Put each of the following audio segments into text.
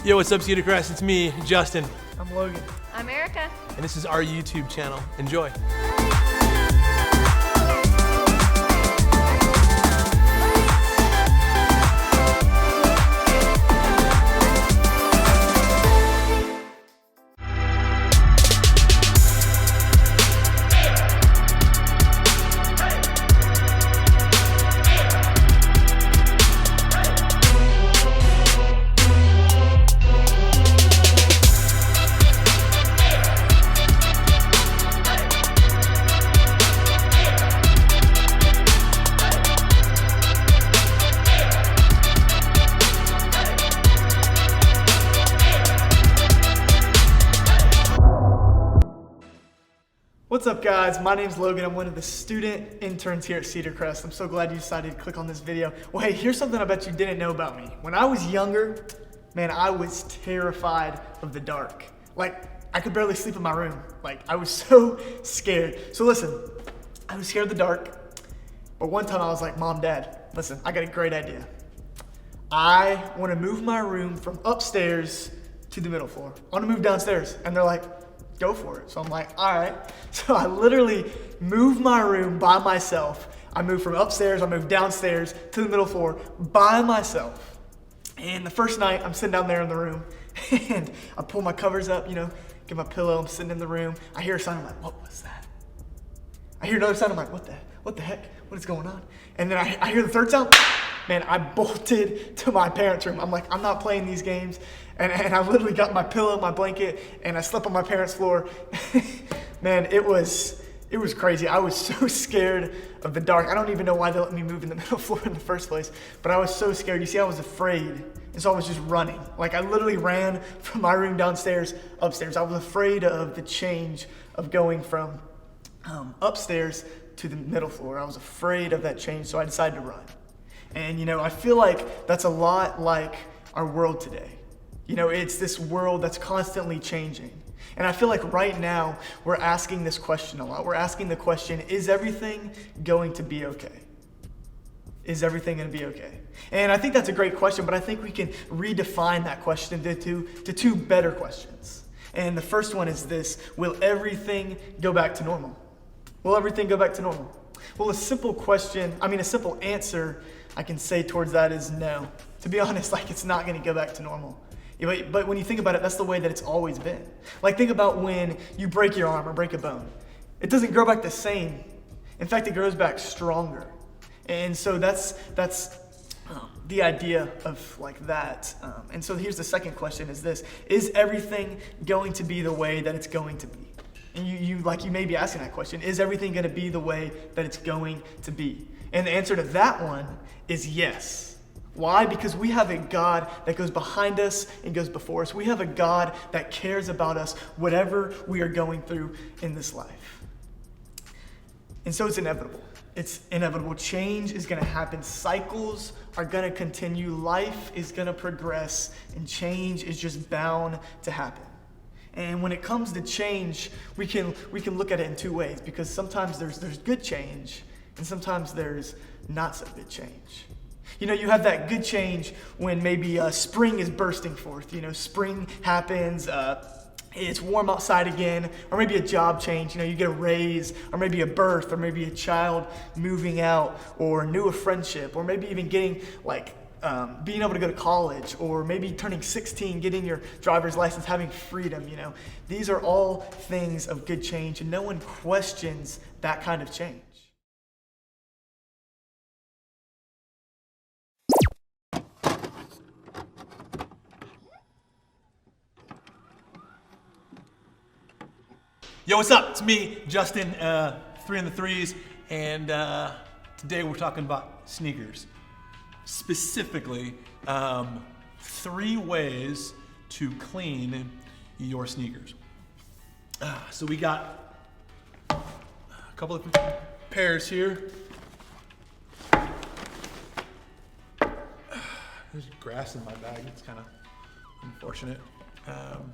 Yo, what's up, Cedarcrest? It's me, Justin. I'm Logan. I'm Erica. And this is our YouTube channel. Enjoy. What's up, guys? My name's Logan. I'm one of the student interns here at Cedarcrest. I'm so glad you decided to click on this video. Well, hey, here's something I bet you didn't know about me. When I was younger, man, I was terrified of the dark. Like, I could barely sleep in my room. Like, I was so scared. So listen, I was scared of the dark, but one time I was like, Mom, Dad, listen, I got a great idea. I want to move my room from upstairs to the middle floor. I want to move downstairs. And they're like, go for it. So I'm like, all right. So I literally moved my room by myself. I moved from upstairs, I moved downstairs to the middle floor by myself. And the first night, I'm sitting down there in the room and I pull my covers up, get my pillow, I'm sitting in the room. I hear a sound, I'm like, what was that? I hear another sound, I'm like, what the heck? What is going on? And then I hear the third sound. Man, I bolted to my parents' room. I'm like, I'm not playing these games. And I literally got my pillow, my blanket, and I slept on my parents' floor. Man, it was crazy. I was so scared of the dark. I don't even know why they let me move in the middle floor in the first place, but I was so scared. You see, I was afraid. And so I was just running. Like, I literally ran from my room downstairs, upstairs. I was afraid of the change of going from upstairs to the middle floor. I was afraid of that change, so I decided to run. And, I feel like that's a lot like our world today. It's this world that's constantly changing. And I feel like right now we're asking this question a lot. We're asking the question, is everything going to be okay? Is everything going to be okay? And I think that's a great question, but I think we can redefine that question to two better questions. And the first one is this: will everything go back to normal? Will everything go back to normal? Well, a simple answer I can say towards that is no. To be honest, it's not going to go back to normal. But when you think about it, that's the way that it's always been. Like, think about when you break your arm or break a bone. It doesn't grow back the same. In fact, it grows back stronger. And so that's the idea of that. And so here's the second question: is this: is everything going to be the way that it's going to be? And you may be asking that question: is everything going to be the way that it's going to be? And the answer to that one is yes. Why? Because we have a God that goes behind us and goes before us. We have a God that cares about us, whatever we are going through in this life. And so it's inevitable. It's inevitable. Change is going to happen. Cycles are going to continue. Life is going to progress, and change is just bound to happen. And when it comes to change, we can look at it in two ways, because sometimes there's good change, and sometimes there's not so good change. You have that good change when maybe spring is bursting forth. Spring happens, it's warm outside again, or maybe a job change. You get a raise, or maybe a birth, or maybe a child moving out, or a friendship, or maybe even getting being able to go to college, or maybe turning 16, getting your driver's license, having freedom. These are all things of good change, and no one questions that kind of change. Yo, what's up? It's me, Justin, 3 in the threes, and today we're talking about sneakers. Specifically, 3 ways to clean your sneakers. So we got a couple of pairs here. There's grass in my bag. It's kind of unfortunate. All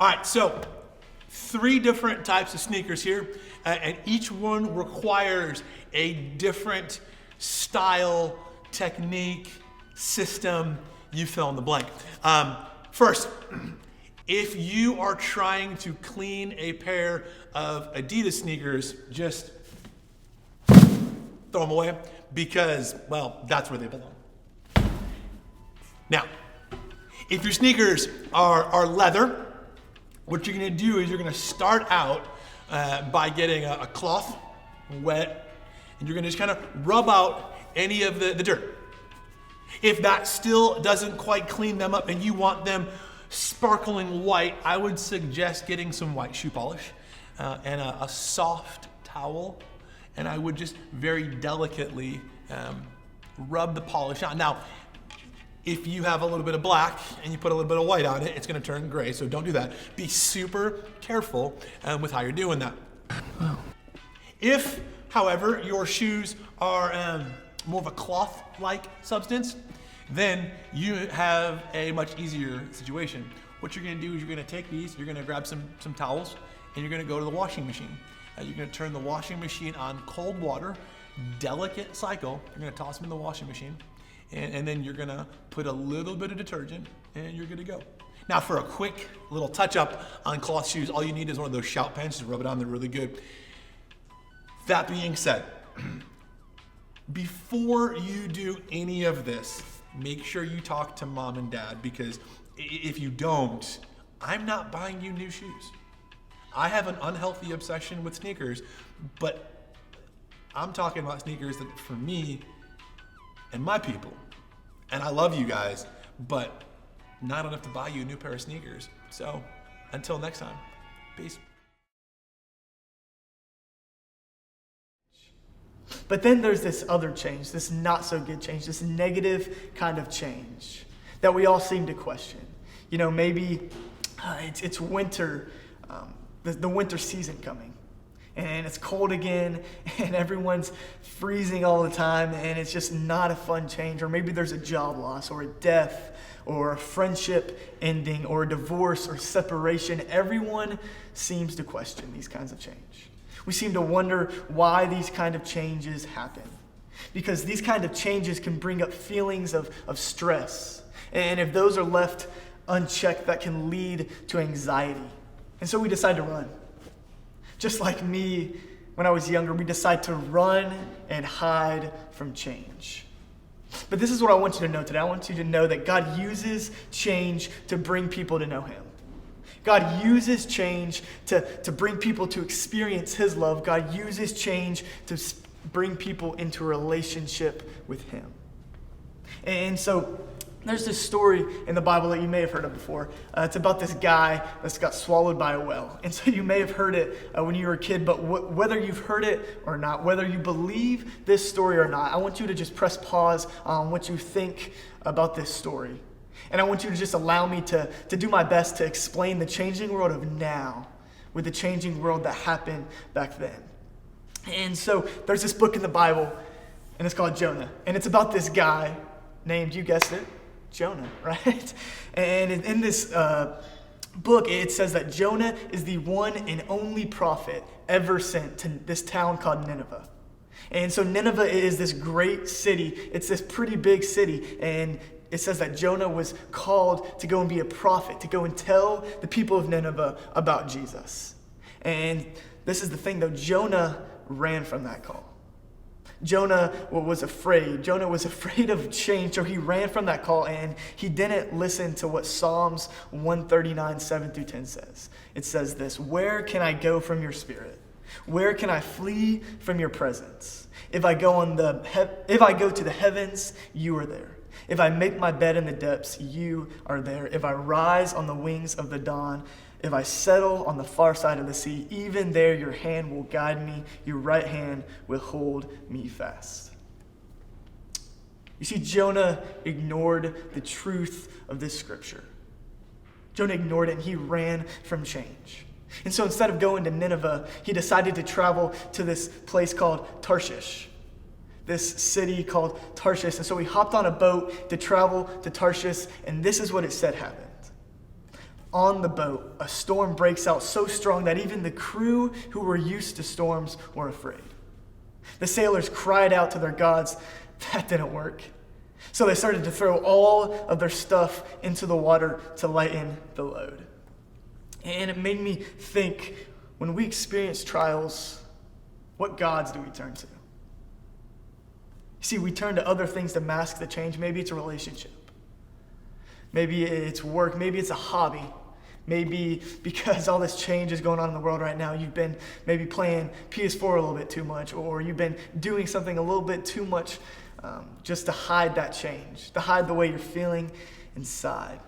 right, so 3 different types of sneakers here, and each one requires a different style, technique, system. You fill in the blank. First, if you are trying to clean a pair of Adidas sneakers, just throw them away because, well, that's where they belong. Now, if your sneakers are leather, what you're going to do is you're going to start out by getting a cloth wet, and you're going to just kind of rub out any of the dirt. If that still doesn't quite clean them up and you want them sparkling white, I would suggest getting some white shoe polish and a soft towel, and I would just very delicately rub the polish on. Now, if you have a little bit of black and you put a little bit of white on it, it's going to turn gray, so don't do that. Be super careful with how you're doing that. Wow. If, however, your shoes are more of a cloth-like substance, then you have a much easier situation. What you're going to do is you're going to take these, you're going to grab some towels, and you're going to go to the washing machine. You're going to turn the washing machine on cold water, delicate cycle. You're going to toss them in the washing machine, and then you're going to put a little bit of detergent, and you're good to go. Now, for a quick little touch-up on cloth shoes, all you need is one of those shout pens. Just rub it on, they're really good. That being said, before you do any of this, make sure you talk to mom and dad, because if you don't, I'm not buying you new shoes. I have an unhealthy obsession with sneakers, but I'm talking about sneakers that for me and my people, and I love you guys, but not enough to buy you a new pair of sneakers. So until next time, peace. But then there's this other change, this not so good change, this negative kind of change that we all seem to question. You know, maybe it's winter, the winter season coming, and it's cold again, and everyone's freezing all the time, and it's just not a fun change. Or maybe there's a job loss, or a death, or a friendship ending, or a divorce, or separation. Everyone seems to question these kinds of change. We seem to wonder why these kind of changes happen. Because these kind of changes can bring up feelings of stress. And if those are left unchecked, that can lead to anxiety. And so we decide to run. Just like me, when I was younger, we decide to run and hide from change. But this is what I want you to know today. I want you to know that God uses change to bring people to know Him. God uses change to bring people to experience His love. God uses change to bring people into a relationship with Him. And so there's this story in the Bible that you may have heard of before. It's about this guy that's got swallowed by a whale. And so you may have heard it when you were a kid, but whether you've heard it or not, whether you believe this story or not, I want you to just press pause on what you think about this story. And I want you to just allow me to do my best to explain the changing world of now with the changing world that happened back then. And so there's this book in the Bible, and it's called Jonah. And it's about this guy named, you guessed it, Jonah, right? And in this book, it says that Jonah is the one and only prophet ever sent to this town called Nineveh. And so Nineveh is this great city. It's this pretty big city, and it says that Jonah was called to go and be a prophet, to go and tell the people of Nineveh about Jesus. And this is the thing, though. Jonah ran from that call. Jonah was afraid. Jonah was afraid of change, so he ran from that call, and he didn't listen to what Psalms 139, 7 through 10 says. It says this: "Where can I go from your spirit? Where can I flee from your presence? If I go to the heavens, you are there. If I make my bed in the depths, you are there. If I rise on the wings of the dawn, if I settle on the far side of the sea, even there your hand will guide me, your right hand will hold me fast." You see, Jonah ignored the truth of this scripture. Jonah ignored it, and he ran from change. And so instead of going to Nineveh, he decided to travel to this place called Tarshish. This city called Tarshish. And so he hopped on a boat to travel to Tarshish, and this is what it said happened. On the boat, a storm breaks out so strong that even the crew who were used to storms were afraid. The sailors cried out to their gods. That didn't work. So they started to throw all of their stuff into the water to lighten the load. And it made me think, when we experience trials, what gods do we turn to? See, we turn to other things to mask the change. Maybe it's a relationship. Maybe it's work. Maybe it's a hobby. Maybe because all this change is going on in the world right now, you've been maybe playing PS4 a little bit too much, or you've been doing something a little bit too much just to hide that change, to hide the way you're feeling inside.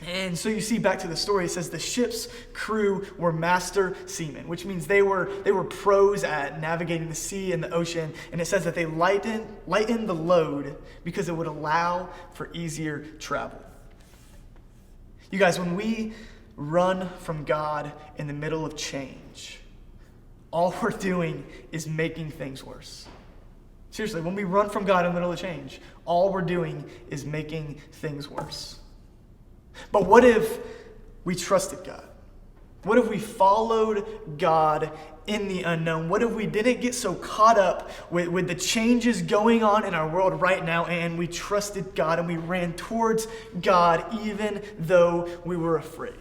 And so you see, back to the story, it says the ship's crew were master seamen, which means they were pros at navigating the sea and the ocean. And it says that they lightened the load because it would allow for easier travel. You guys, when we run from God in the middle of change, all we're doing is making things worse. Seriously, when we run from God in the middle of change, all we're doing is making things worse. But what if we trusted God? What if we followed God in the unknown? What if we didn't get so caught up with the changes going on in our world right now, and we trusted God and we ran towards God even though we were afraid?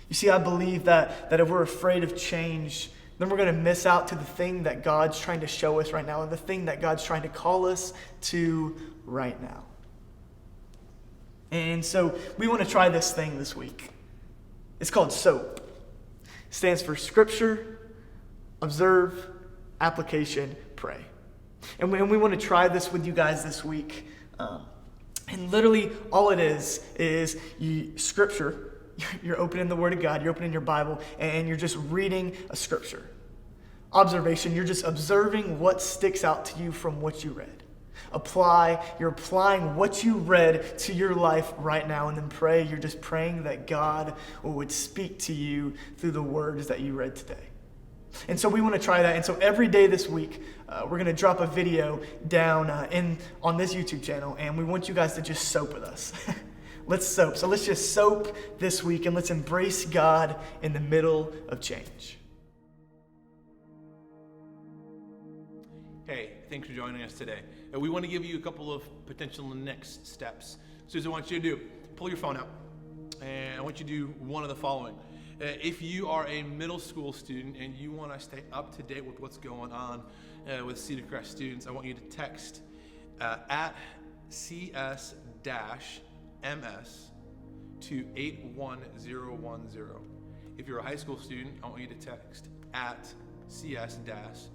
You see, I believe that if we're afraid of change, then we're going to miss out to the thing that God's trying to show us right now, and the thing that God's trying to call us to right now. And so we want to try this thing this week. It's called SOAP. It stands for Scripture, Observe, Application, Pray. And we want to try this with you guys this week. And literally all it is Scripture. You're opening the Word of God, you're opening your Bible, and you're just reading a Scripture. Observation, you're just observing what sticks out to you from what you read. You're applying what you read to your life right now. And then pray, you're just praying that God would speak to you through the words that you read today. And so we want to try that. And so every day this week, we're going to drop a video down on this YouTube channel, and we want you guys to just soap with us. Let's soap. So let's just soap this week, and let's embrace God in the middle of change. Hey, thanks for joining us today. We want to give you a couple of potential next steps. So here's what I want you to do. Pull your phone out, and I want you to do one of the following. If you are a middle school student and you want to stay up to date with what's going on with Cedarcrest students, I want you to text at CS-MS to 81010. If you're a high school student, I want you to text at CS-HS.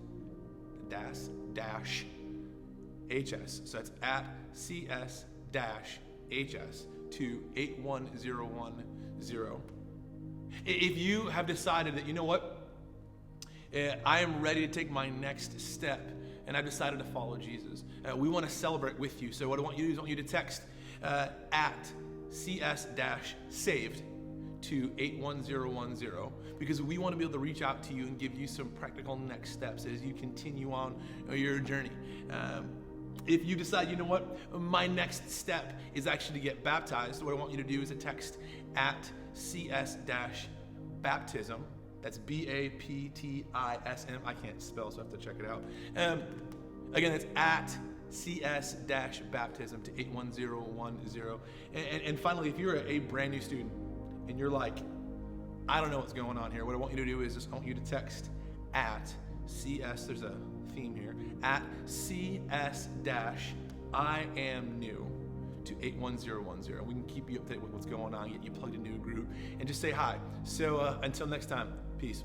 So that's at CS-HS to 81010. If you have decided that, you know what, I am ready to take my next step, and I've decided to follow Jesus, we want to celebrate with you. So what I want you to do is I want you to text at CS-saved to 81010, because we want to be able to reach out to you and give you some practical next steps as you continue on your journey. If you decide, you know what, my next step is actually to get baptized, what I want you to do is a text at CS-baptism. That's BAPTISM. I can't spell, so I have to check it out. Again, it's at CS-baptism to 81010. And finally, if you're a brand new student and you're like, I don't know what's going on here, what I want you to do is I want you to text at CS, there's a theme here, at CS-I am new to 81010. We can keep you up to date with what's going on, get you plugged into a group, and just say hi. So until next time, peace.